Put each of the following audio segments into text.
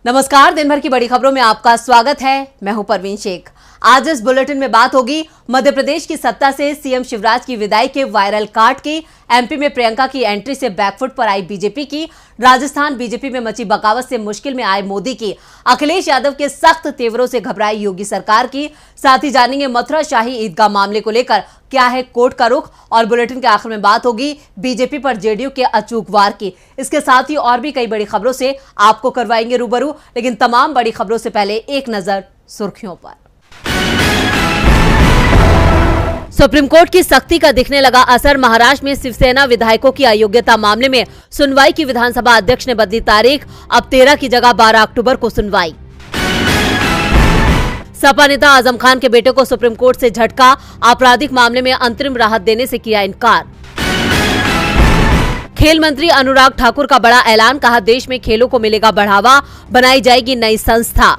नमस्कार, दिन भर की बड़ी खबरों में आपका स्वागत है। मैं हूं परवीन शेख। आज इस बुलेटिन में बात होगी मध्य प्रदेश की सत्ता से सीएम शिवराज की विदाई के वायरल काट की, एमपी में प्रियंका की एंट्री से बैकफुट पर आई बीजेपी की, राजस्थान बीजेपी में मची बगावत से मुश्किल में आए मोदी की, अखिलेश यादव के सख्त तेवरों से घबराई योगी सरकार की, साथ ही जानेंगे मथुरा शाही ईदगाह मामले को लेकर क्या है कोर्ट का रुख, और बुलेटिन के आखिर में बात होगी बीजेपी पर जेडीयू के अचूक वार की। इसके साथ ही और भी कई बड़ी खबरों से आपको करवाएंगे रूबरू, लेकिन तमाम बड़ी खबरों से पहले एक नजर सुर्खियों पर। सुप्रीम कोर्ट की सख्ती का दिखने लगा असर। महाराष्ट्र में शिवसेना विधायकों की अयोग्यता मामले में सुनवाई की विधानसभा अध्यक्ष ने बदली तारीख, अब 13 की जगह 12 अक्टूबर को सुनवाई। सपा नेता आजम खान के बेटे को सुप्रीम कोर्ट से झटका, आपराधिक मामले में अंतरिम राहत देने से किया इनकार। खेल मंत्री अनुराग ठाकुर का बड़ा ऐलान, कहा देश में खेलों को मिलेगा बढ़ावा, बनाई जाएगी नई संस्था।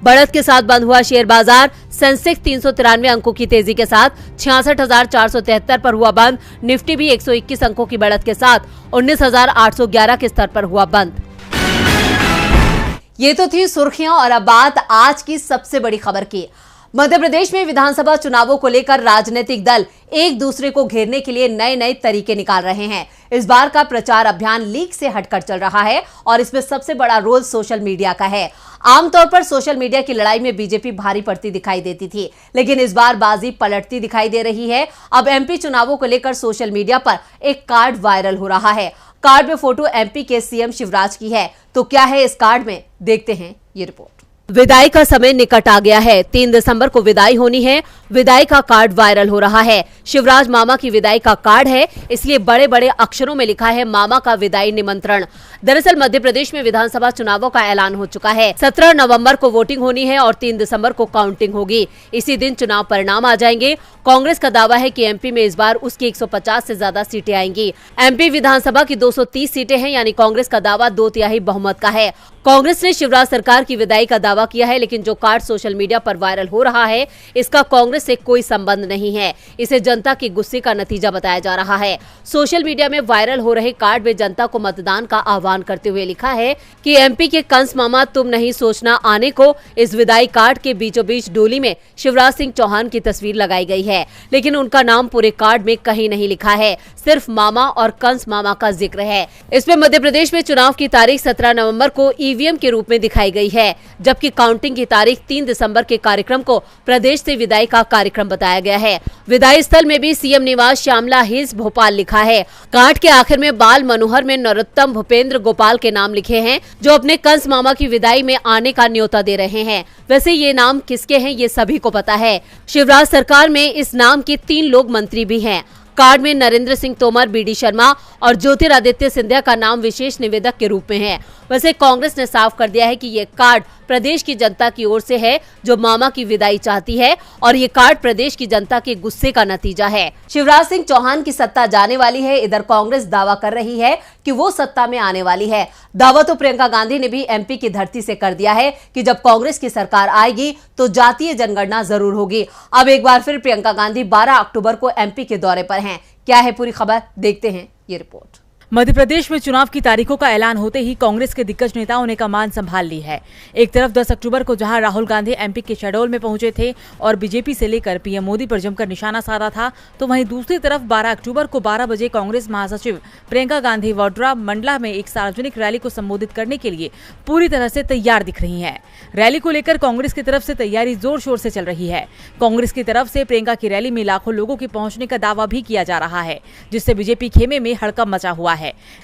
बढ़त के साथ बंद हुआ शेयर बाजार, सेंसेक्स 393 अंकों की तेजी के साथ 66,473 पर हुआ बंद। निफ्टी भी 121 अंकों की बढ़त के साथ 19,811 के स्तर पर हुआ बंद। ये तो थी सुर्खियां, और अब बात आज की सबसे बड़ी खबर की। मध्य प्रदेश में विधानसभा चुनावों को लेकर राजनीतिक दल एक दूसरे को घेरने के लिए नए नए तरीके निकाल रहे हैं। इस बार का प्रचार अभियान लीक से हटकर चल रहा है और इसमें सबसे बड़ा रोल सोशल मीडिया का है। आमतौर पर सोशल मीडिया की लड़ाई में बीजेपी भारी पड़ती दिखाई देती थी, लेकिन इस बार बाजी पलटती दिखाई दे रही है। अब एमपी चुनावों को लेकर सोशल मीडिया पर एक कार्ड वायरल हो रहा है। कार्ड में फोटो एमपी के सीएम शिवराज की है। तो क्या है इस कार्ड में, देखते हैं ये रिपोर्ट। विदाई का समय निकट आ गया है। 3 दिसंबर को विदाई होनी है। विदाई का कार्ड वायरल हो रहा है। शिवराज मामा की विदाई का कार्ड है, इसलिए बड़े बड़े अक्षरों में लिखा है मामा का विदाई निमंत्रण। दरअसल मध्य प्रदेश में विधानसभा चुनावों का ऐलान हो चुका है। 17 नवंबर को वोटिंग होनी है और 3 दिसंबर को काउंटिंग होगी। इसी दिन चुनाव परिणाम आ जाएंगे। कांग्रेस का दावा है कि एमपी में इस बार उसकी 150 से ज्यादा सीटें आएंगी। एमपी विधानसभा की 230 सीटें हैं, यानी कांग्रेस का दावा 2/3 बहुमत का है। कांग्रेस ने शिवराज सरकार की विदाई का दावा किया है, लेकिन जो कार्ड सोशल मीडिया पर वायरल हो रहा है इसका कांग्रेस से कोई संबंध नहीं है। इसे जनता के गुस्से का नतीजा बताया जा रहा है। सोशल मीडिया में वायरल हो रहे कार्ड में जनता को मतदान का आह्वान करते हुए लिखा है कि एमपी के कंस मामा तुम नहीं सोचना आने को। इस विदाई कार्ड के बीचों बीच डोली में शिवराज सिंह चौहान की तस्वीर लगाई गई है, लेकिन उनका नाम पूरे कार्ड में कहीं नहीं लिखा है, सिर्फ मामा और कंस मामा का जिक्र है। इसमें मध्य प्रदेश में चुनाव की तारीख 17 नवंबर को ईवीएम के रूप में दिखाई गई है, जबकि काउंटिंग की तारीख 3 दिसंबर के कार्यक्रम को प्रदेश से विदाई का कार्यक्रम बताया गया है। विदाई स्थल में भी सीएम निवास श्यामला हिल्स भोपाल लिखा है। कार्ड के आखिर में बाल मनोहर में नरोत्तम भूपेंद्र गोपाल के नाम लिखे हैं, जो अपने कंस मामा की विदाई में आने का न्योता दे रहे हैं। वैसे ये नाम किसके हैं ये सभी को पता है। शिवराज सरकार में इस नाम के 3 लोग मंत्री भी हैं। कार्ड में नरेंद्र सिंह तोमर, बीडी शर्मा और ज्योतिरादित्य सिंधिया का नाम विशेष निवेदक के रूप में है। वैसे कांग्रेस ने साफ कर दिया है कि ये कार्ड प्रदेश की जनता की ओर से है, जो मामा की विदाई चाहती है, और ये कार्ड प्रदेश की जनता के गुस्से का नतीजा है। शिवराज सिंह चौहान की सत्ता जाने वाली है। इधर कांग्रेस दावा कर रही है कि वो सत्ता में आने वाली है। दावा तो प्रियंका गांधी ने भी एमपी की धरती से कर दिया है कि जब कांग्रेस की सरकार आएगी तो जातीय जनगणना जरूर होगी। अब एक बार फिर प्रियंका गांधी 12 अक्टूबर को एमपी के दौरे पर हैं। क्या है पूरी खबर, देखते हैं ये रिपोर्ट। मध्य प्रदेश में चुनाव की तारीखों का ऐलान होते ही कांग्रेस के दिग्गज नेताओं ने कमान संभाल ली है। एक तरफ 10 अक्टूबर को जहां राहुल गांधी एमपी के शहडोल में पहुंचे थे और बीजेपी से लेकर पीएम मोदी पर जमकर निशाना साधा था, तो वहीं दूसरी तरफ 12 अक्टूबर को 12 बजे कांग्रेस महासचिव प्रियंका गांधी वाड्रा मंडला में एक सार्वजनिक रैली को संबोधित करने के लिए पूरी तरह से तैयार दिख रही है। रैली को लेकर कांग्रेस की तरफ से तैयारी जोर शोर से चल रही है। कांग्रेस की तरफ से प्रियंका की रैली में लाखों लोगों के पहुंचने का दावा भी किया जा रहा है, जिससे बीजेपी खेमे में हड़कंप मचा हुआ है।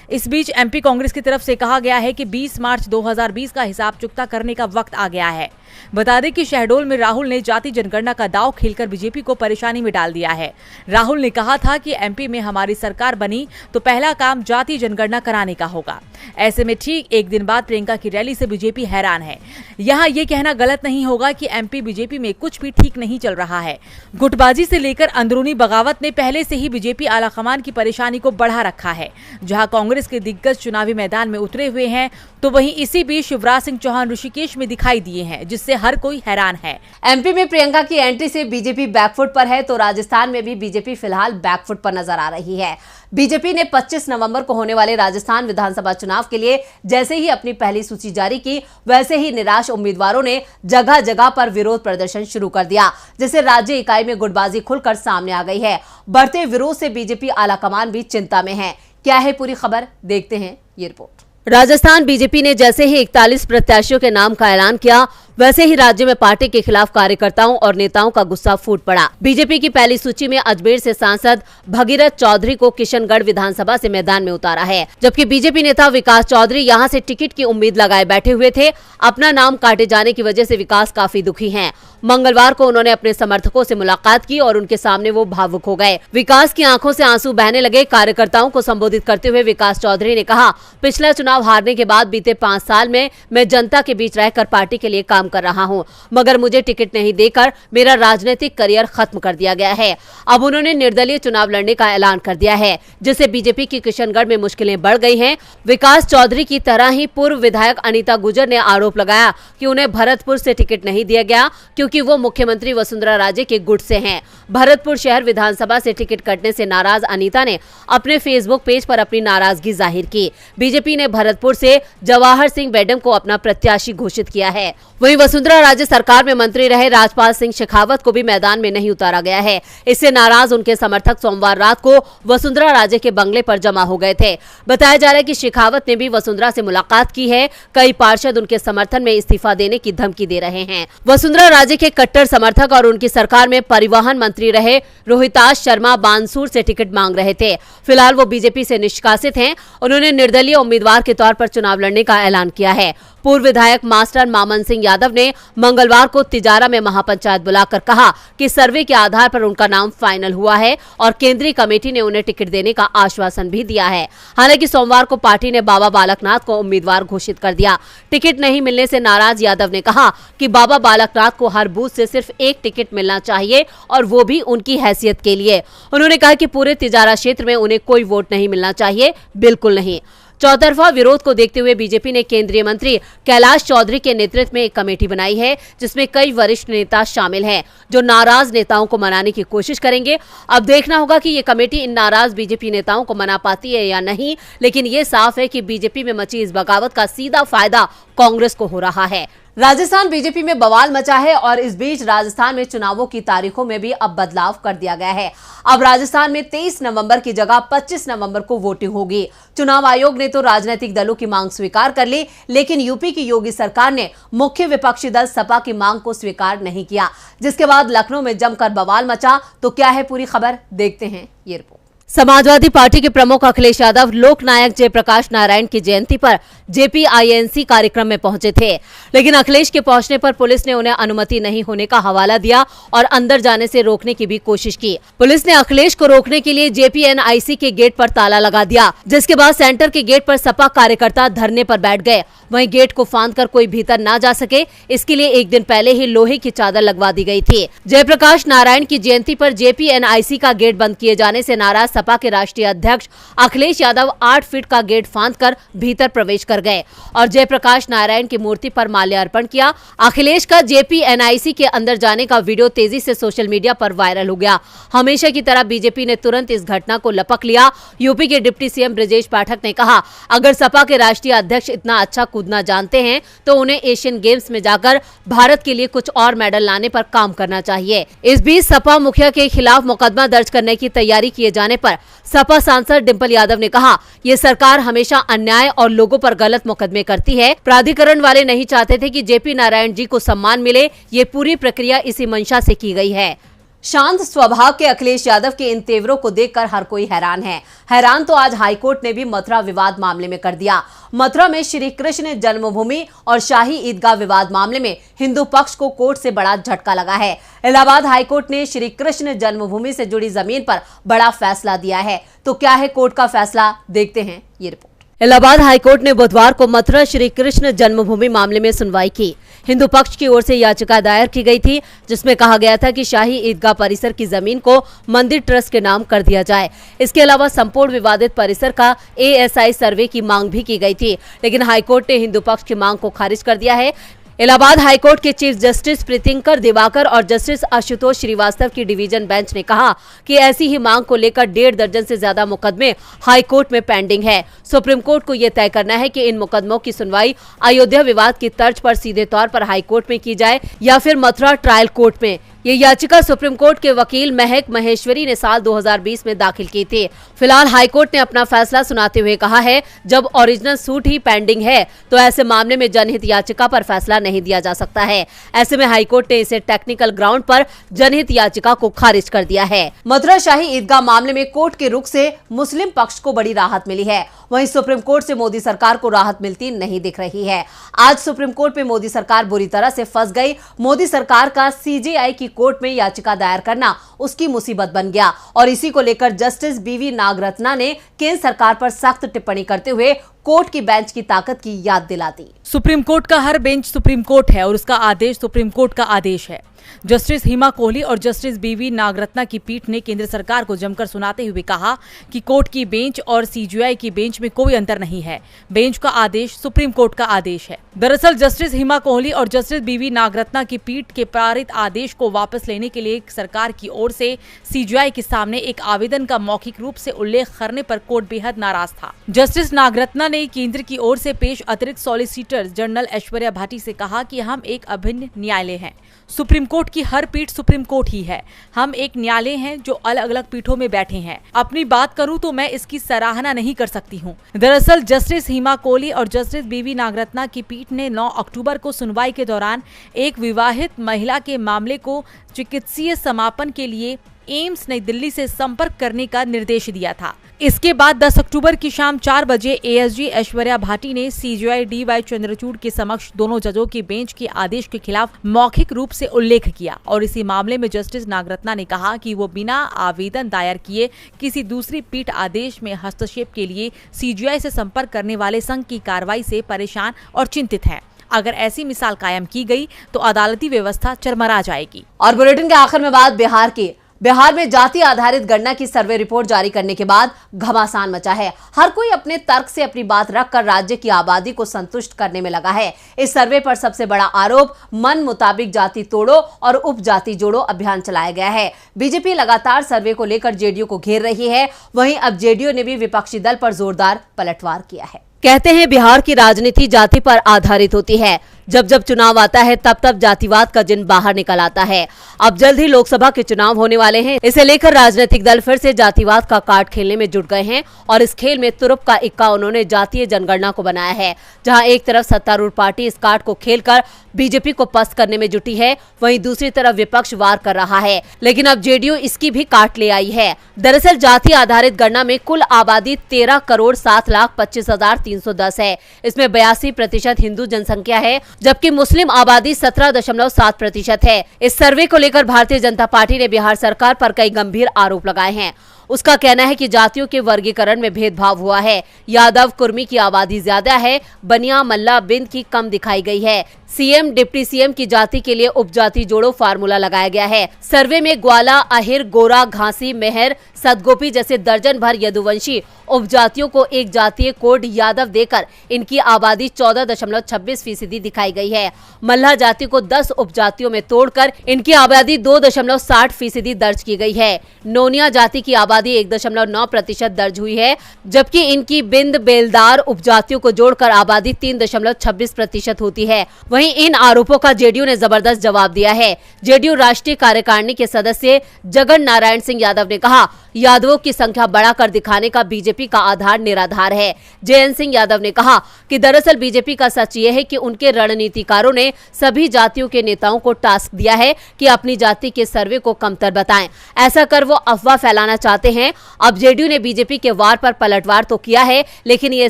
इस बीच एमपी कांग्रेस की तरफ से कहा गया है कि 20 मार्च 2020 का हिसाब चुकता करने का वक्त आ गया है। बता दें कि शहडोल में राहुल ने जाति जनगणना का दांव खेलकर बीजेपी को परेशानी में डाल दिया है। राहुल ने कहा था कि एमपी में हमारी सरकार बनी तो पहला काम जाति जनगणना कराने का होगा। ऐसे में ठीक एक दिन बाद प्रियंका की रैली से बीजेपी हैरान है। यहाँ ये कहना गलत नहीं होगा कि एमपी बीजेपी में कुछ भी ठीक नहीं चल रहा है। गुटबाजी से लेकर अंदरूनी बगावत ने पहले से ही बीजेपी आलाकमान की परेशानी को बढ़ा रखा है। जहाँ कांग्रेस के दिग्गज चुनावी मैदान में उतरे हुए हैं, तो वहीं इसी बीच शिवराज सिंह चौहान ऋषिकेश में दिखाई दिए हैं, जिससे हर कोई हैरान है। एमपी में प्रियंका की एंट्री से बीजेपी बैकफुट पर है तो राजस्थान में भी बीजेपी फिलहाल बैकफुट पर नजर आ रही है। बीजेपी ने 25 नवंबर को होने वाले राजस्थान विधानसभा चुनाव के लिए जैसे ही अपनी पहली सूची जारी की, वैसे ही निराश उम्मीदवारों ने जगह जगह पर विरोध प्रदर्शन शुरू कर दिया, जिससे राज्य इकाई में गुटबाजी खुलकर सामने आ गई है। बढ़ते विरोध से बीजेपी आलाकमान भी चिंता में है। क्या है पूरी खबर, देखते हैं ये रिपोर्ट। राजस्थान बीजेपी ने जैसे ही 41 प्रत्याशियों के नाम का ऐलान किया, वैसे ही राज्य में पार्टी के खिलाफ कार्यकर्ताओं और नेताओं का गुस्सा फूट पड़ा। बीजेपी की पहली सूची में अजमेर से सांसद भगीरथ चौधरी को किशनगढ़ विधानसभा से मैदान में उतारा है, जबकि बीजेपी नेता विकास चौधरी यहां से टिकट की उम्मीद लगाए बैठे हुए थे। अपना नाम काटे जाने की वजह से विकास काफी दुखी हैं। मंगलवार को उन्होंने अपने समर्थकों से मुलाकात की और उनके सामने वो भावुक हो गए। विकास की आंखों से आंसू बहने लगे। कार्यकर्ताओं को संबोधित करते हुए विकास चौधरी ने कहा, पिछला चुनाव हारने के बाद बीते 5 साल में मैं जनता के बीच रहकर पार्टी के लिए काम कर रहा हूं, मगर मुझे टिकट नहीं देकर मेरा राजनीतिक करियर खत्म कर दिया गया है। अब उन्होंने निर्दलीय चुनाव लड़ने का ऐलान कर दिया है, जिससे बीजेपी की किशनगढ़ में मुश्किलें बढ़ गई हैं। विकास चौधरी की तरह ही पूर्व विधायक अनीता गुर्जर ने आरोप लगाया कि उन्हें भरतपुर से टिकट नहीं दिया गया क्योंकि वो मुख्यमंत्री वसुंधरा राजे के गुट से हैं। भरतपुर शहर विधानसभा से टिकट कटने से नाराज अनीता ने अपने फेसबुक पेज पर अपनी नाराजगी जाहिर की। बीजेपी ने भरतपुर से जवाहर सिंह बेडम को अपना प्रत्याशी घोषित किया है। वहीं वसुंधरा राज्य सरकार में मंत्री रहे राजपाल सिंह शेखावत को भी मैदान में नहीं उतारा गया है। इससे नाराज उनके समर्थक सोमवार रात को वसुंधरा राजे के बंगले पर जमा हो गए थे। बताया जा रहा है कि शेखावत ने भी वसुंधरा से मुलाकात की है। कई पार्षद उनके समर्थन में इस्तीफा देने की धमकी दे रहे हैं। वसुंधरा राजे के कट्टर समर्थक और उनकी सरकार में परिवहन मंत्री रहे रोहिताश शर्मा बानसूर से टिकट मांग रहे थे। फिलहाल वो बीजेपी से निष्कासित हैं। उन्होंने निर्दलीय उम्मीदवार के तौर पर चुनाव लड़ने का ऐलान किया है। पूर्व विधायक मास्टर मामन सिंह यादव ने मंगलवार को तिजारा में महापंचायत बुलाकर कहा कि सर्वे के आधार पर उनका नाम फाइनल हुआ है और केंद्रीय कमेटी ने उन्हें टिकट देने का आश्वासन भी दिया है। हालांकि सोमवार को पार्टी ने बाबा बालकनाथ को उम्मीदवार घोषित कर दिया। टिकट नहीं मिलने से नाराज यादव ने कहा कि बाबा बालकनाथ को हर बूथ से सिर्फ एक टिकट मिलना चाहिए और वो भी उनकी हैसियत के लिए। उन्होंने कहा कि पूरे तिजारा क्षेत्र में उन्हें कोई वोट नहीं मिलना चाहिए, बिल्कुल नहीं। चौतरफा विरोध को देखते हुए बीजेपी ने केंद्रीय मंत्री कैलाश चौधरी के नेतृत्व में एक कमेटी बनाई है, जिसमें कई वरिष्ठ नेता शामिल हैं, जो नाराज नेताओं को मनाने की कोशिश करेंगे। अब देखना होगा कि ये कमेटी इन नाराज बीजेपी नेताओं को मना पाती है या नहीं, लेकिन ये साफ है कि बीजेपी में मची इस बगावत का सीधा फायदा कांग्रेस को हो रहा है। राजस्थान बीजेपी में बवाल मचा है और इस बीच राजस्थान में चुनावों की तारीखों में भी अब बदलाव कर दिया गया है। अब राजस्थान में 23 नवंबर की जगह 25 नवंबर को वोटिंग होगी। चुनाव आयोग ने तो राजनीतिक दलों की मांग स्वीकार कर ली, लेकिन यूपी की योगी सरकार ने मुख्य विपक्षी दल सपा की मांग को स्वीकार नहीं किया, जिसके बाद लखनऊ में जमकर बवाल मचा। तो क्या है पूरी खबर, देखते हैं ये रिपोर्ट। समाजवादी पार्टी के प्रमुख अखिलेश यादव लोक नायक जयप्रकाश नारायण की जयंती पर JPINC कार्यक्रम में पहुंचे थे, लेकिन अखिलेश के पहुंचने पर पुलिस ने उन्हें अनुमति नहीं होने का हवाला दिया और अंदर जाने से रोकने की भी कोशिश की। पुलिस ने अखिलेश को रोकने के लिए JPNIC के गेट पर ताला लगा दिया, जिसके बाद सेंटर के गेट पर सपा कार्यकर्ता धरने पर बैठ गए। वहीं गेट को फांदकर कोई भीतर ना जा सके, इसके लिए एक दिन पहले ही लोहे की चादर लगवा दी गई थी। जयप्रकाश नारायण की जयंती पर JPNIC का गेट बंद किए जाने से नाराज सपा के राष्ट्रीय अध्यक्ष अखिलेश यादव 8 फीट का गेट फांदकर भीतर प्रवेश कर गए और जयप्रकाश नारायण की मूर्ति पर माल्यार्पण किया। अखिलेश का JPNIC के अंदर जाने का वीडियो तेजी से सोशल मीडिया पर वायरल हो गया। हमेशा की तरह बीजेपी ने तुरंत इस घटना को लपक लिया। यूपी के डिप्टी सीएम ब्रजेश पाठक ने कहा, अगर सपा के राष्ट्रीय अध्यक्ष इतना अच्छा कूदना जानते हैं तो उन्हें एशियन गेम्स में जाकर भारत के लिए कुछ और मेडल लाने पर काम करना चाहिए। इस बीच सपा मुखिया के खिलाफ मुकदमा दर्ज करने की तैयारी किए जाने पर सपा सांसद डिंपल यादव ने कहा, ये सरकार हमेशा अन्याय और लोगों पर गलत मुकदमे करती है। प्राधिकरण वाले नहीं चाहते थे कि JP नारायण जी को सम्मान मिले, ये पूरी प्रक्रिया इसी मंशा से की गई है। शांत स्वभाव के अखिलेश यादव के इन तेवरों को देखकर हर कोई हैरान है। हैरान तो आज हाईकोर्ट ने भी मथुरा विवाद मामले में कर दिया। मथुरा में श्री कृष्ण जन्मभूमि और शाही ईदगाह विवाद मामले में हिंदू पक्ष को कोर्ट से बड़ा झटका लगा है। इलाहाबाद हाईकोर्ट ने श्री कृष्ण जन्मभूमि से जुड़ी जमीन पर बड़ा फैसला दिया है। तो क्या है कोर्ट का फैसला, देखते हैं ये रिपोर्ट। इलाहाबाद हाईकोर्ट ने बुधवार को मथुरा श्री कृष्ण जन्मभूमि मामले में सुनवाई की। हिंदू पक्ष की ओर से याचिका दायर की गई थी, जिसमें कहा गया था कि शाही ईदगाह परिसर की जमीन को मंदिर ट्रस्ट के नाम कर दिया जाए। इसके अलावा संपूर्ण विवादित परिसर का ASI सर्वे की मांग भी की गई थी, लेकिन हाईकोर्ट ने हिंदू पक्ष की मांग को खारिज कर दिया है। इलाहाबाद हाईकोर्ट के चीफ जस्टिस प्रीतिंकर दिवाकर और जस्टिस आशुतोष श्रीवास्तव की डिवीजन बेंच ने कहा कि ऐसी ही मांग को लेकर 1.5 दर्जन से ज्यादा मुकदमे हाईकोर्ट में पेंडिंग है। सुप्रीम कोर्ट को यह तय करना है कि इन मुकदमों की सुनवाई अयोध्या विवाद की तर्ज पर सीधे तौर पर हाईकोर्ट में की जाए या फिर मथुरा ट्रायल कोर्ट में। ये याचिका सुप्रीम कोर्ट के वकील महक महेश्वरी ने साल 2020 में दाखिल की थी। फिलहाल हाईकोर्ट ने अपना फैसला सुनाते हुए कहा है, जब ओरिजिनल सूट ही पेंडिंग है तो ऐसे मामले में जनहित याचिका पर फैसला नहीं दिया जा सकता है। ऐसे में हाईकोर्ट ने इसे टेक्निकल ग्राउंड पर जनहित याचिका को खारिज कर दिया है। मथुरा शाही ईदगाह मामले में कोर्ट के रुख से मुस्लिम पक्ष को बड़ी राहत मिली है। वहीं सुप्रीम कोर्ट से मोदी सरकार को राहत मिलती नहीं दिख रही है। आज सुप्रीम कोर्ट में मोदी सरकार बुरी तरह से फंस गई। मोदी सरकार का सीजेआई की कोर्ट में याचिका दायर करना उसकी मुसीबत बन गया और इसी को लेकर जस्टिस बीवी नागरत्ना ने केंद्र सरकार पर सख्त टिप्पणी करते हुए कोर्ट की बेंच की ताकत की याद दिला दी। सुप्रीम कोर्ट का हर बेंच सुप्रीम कोर्ट है और उसका आदेश सुप्रीम कोर्ट का आदेश है। जस्टिस हिमा कोहली और जस्टिस बीवी नागरत्ना की पीठ ने केंद्र सरकार को जमकर सुनाते हुए कहा कि कोर्ट की बेंच और सीजेआई की बेंच में कोई अंतर नहीं है। बेंच का आदेश सुप्रीम कोर्ट का आदेश है। दरअसल जस्टिस हिमा कोहली और जस्टिस बीवी नागरत्ना की पीठ के पारित आदेश को वापस लेने के लिए सरकार की ओर से सीजेआई के सामने एक आवेदन का मौखिक रूप से उल्लेख करने पर कोर्ट बेहद नाराज था। जस्टिस नागरत्ना ने केंद्र की ओर से पेश अतिरिक्त सॉलिसिटर जनरल ऐश्वर्या भाटी से कहा कि हम एक अभिन्न न्यायालय हैं। सुप्रीम कोर्ट की हर पीठ सुप्रीम कोर्ट ही है। हम एक न्यायालय हैं जो अलग अलग पीठों में बैठे हैं। अपनी बात करूं तो मैं इसकी सराहना नहीं कर सकती हूं। दरअसल जस्टिस हिमा कोहली और जस्टिस बीवी नागरत्ना की पीठ ने 9 अक्टूबर को सुनवाई के दौरान एक विवाहित महिला के मामले को चिकित्सीय समापन के लिए एम्स नई दिल्ली से संपर्क करने का निर्देश दिया था। इसके बाद 10 अक्टूबर की शाम 4 बजे एएसजी ऐश्वर्या भाटी ने सीजेआई डीवाई चंद्रचूड़ के समक्ष दोनों जजों की बेंच के आदेश के खिलाफ मौखिक रूप से उल्लेख किया और इसी मामले में जस्टिस नागरत्ना ने कहा कि वो बिना आवेदन दायर किए किसी दूसरी पीठ आदेश में हस्तक्षेप के लिए सीजेआई से संपर्क करने वाले संघ की कार्रवाई से परेशान और चिंतित है। अगर ऐसी मिसाल कायम की गई तो अदालती व्यवस्था चरमरा जाएगी। और बुलेटिन के आखिर में बात बिहार की। बिहार में जाति आधारित गणना की सर्वे रिपोर्ट जारी करने के बाद घमासान मचा है। हर कोई अपने तर्क से अपनी बात रखकर राज्य की आबादी को संतुष्ट करने में लगा है। इस सर्वे पर सबसे बड़ा आरोप मन मुताबिक जाति तोड़ो और उपजाति जोड़ो अभियान चलाया गया है। बीजेपी लगातार सर्वे को लेकर जेडीयू को घेर रही है। वहीं अब जेडीयू ने भी विपक्षी दल पर जोरदार पलटवार किया है। कहते हैं बिहार की राजनीति जाति पर आधारित होती है। जब जब चुनाव आता है तब तब जातिवाद का जिन बाहर निकल आता है। अब जल्द ही लोकसभा के चुनाव होने वाले हैं। इसे लेकर राजनीतिक दल फिर से जातिवाद का कार्ड खेलने में जुट गए हैं और इस खेल में तुरुप का इक्का उन्होंने जातीय जनगणना को बनाया है। जहां एक तरफ सत्तारूढ़ पार्टी इस कार्ड को खेलकर बीजेपी को पस्त करने में जुटी है, वहीं दूसरी तरफ विपक्ष वार कर रहा है। लेकिन अब जेडीयू इसकी भी काट ले आई है। दरअसल जाति आधारित गणना में कुल आबादी 13,07,25,310 है। इसमें 82% हिंदू जनसंख्या है, जबकि मुस्लिम आबादी 17.7% है। इस सर्वे को लेकर भारतीय जनता पार्टी ने बिहार सरकार पर कई गंभीर आरोप लगाए हैं। उसका कहना है कि जातियों के वर्गीकरण में भेदभाव हुआ है। यादव कुर्मी की आबादी ज्यादा है, बनिया मल्ला बिंद की कम दिखाई गई है। सीएम डिप्टी सीएम की जाति के लिए उपजाति जोड़ो फार्मूला लगाया गया है। सर्वे में ग्वाला, अहिर, गोरा, घासी, मेहर, सदगोपी जैसे दर्जन भर यदुवंशी उपजातियों को एक जातीय कोड यादव देकर इनकी आबादी 14.26% दिखाई गई है। मल्ला जाति को 10 उपजातियों में तोड़कर इनकी आबादी 2.60% दर्ज की गई है। नोनिया जाति की आबादी 1.9% दर्ज हुई है, जबकि इनकी बिंद बेलदार उपजातियों को जोड़कर आबादी 3.26% होती है। वहीं इन आरोपों का जेडीयू ने जबरदस्त जवाब दिया है। जेडीयू राष्ट्रीय कार्यकारिणी के सदस्य जगन नारायण सिंह यादव ने कहा, यादवों की संख्या बढ़ाकर दिखाने का बीजेपी का आधार निराधार है। जयंत सिंह यादव ने कहा कि दरअसल बीजेपी का सच ये है कि उनके रणनीतिकारों ने सभी जातियों के नेताओं को टास्क दिया है कि अपनी जाति के सर्वे को कमतर बताएं। ऐसा कर वो अफवाह फैलाना चाहते हैं। अब जेडीयू ने बीजेपी के वार पर पलटवार तो किया है, लेकिन ये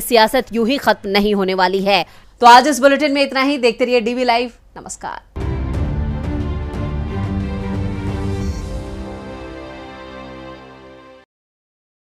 सियासत यूं ही खत्म नहीं होने वाली है। तो आज इस बुलेटिन में इतना ही। देखते रहिए डीवी लाइव। नमस्कार।